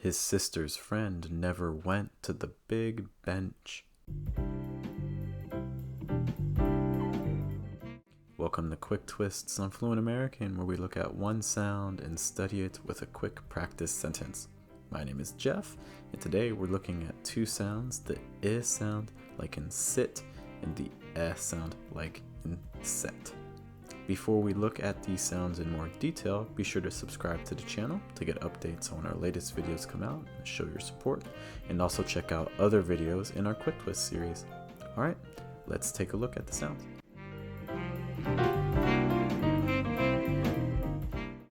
His sister's friend never went to the big bench. Welcome to Quick Twists on Fluent American, where we look at one sound and study it with a quick practice sentence. My name is Jeff, and today we're looking at two sounds, the I sound like in sit and the E sound like in set. Before we look at these sounds in more detail, be sure to subscribe to the channel to get updates when our latest videos come out and show your support, and also check out other videos in our Quick Twist series. Alright, let's take a look at the sounds.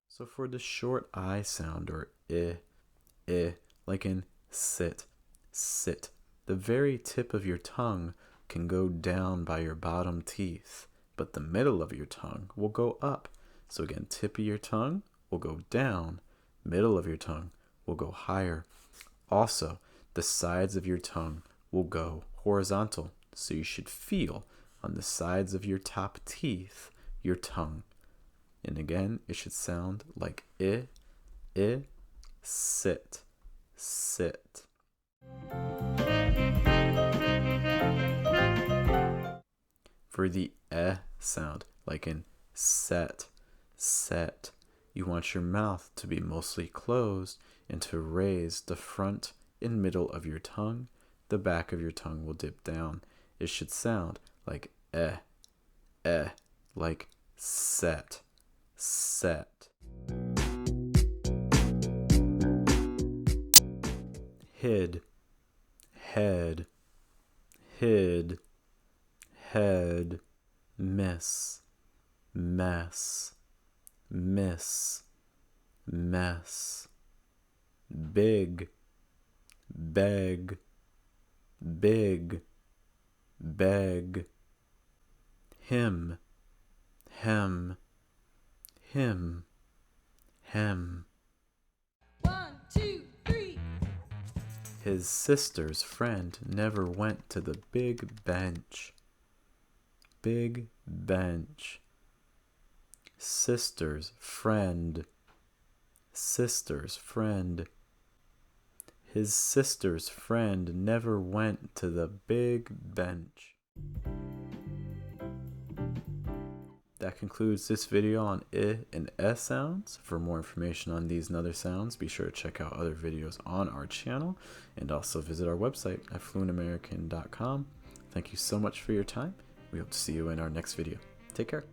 So for the short I sound, or I, like in sit, sit, the very tip of your tongue can go down by your bottom teeth, but the middle of your tongue will go up. So again, tip of your tongue will go down, middle of your tongue will go higher. Also, the sides of your tongue will go horizontal, so you should feel on the sides of your top teeth, your tongue. And again, it should sound like I, sit, sit. For the E sound, like in set, set, you want your mouth to be mostly closed and to raise the front and middle of your tongue. The back of your tongue will dip down. It should sound like like set, set. Hid, head, hid, head, miss, mess, miss, mess. Big, beg, big, beg. Him, hem, him, hem. 1, 2, 3. His sister's friend never went to the big bench. Big bench. Sister's friend. Sister's friend. His sister's friend never went to the big bench. That concludes this video on I and S sounds. For more information on these and other sounds, be sure to check out other videos on our channel and also visit our website at fluentamerican.com. Thank you so much for your time. We hope to see you in our next video. Take care.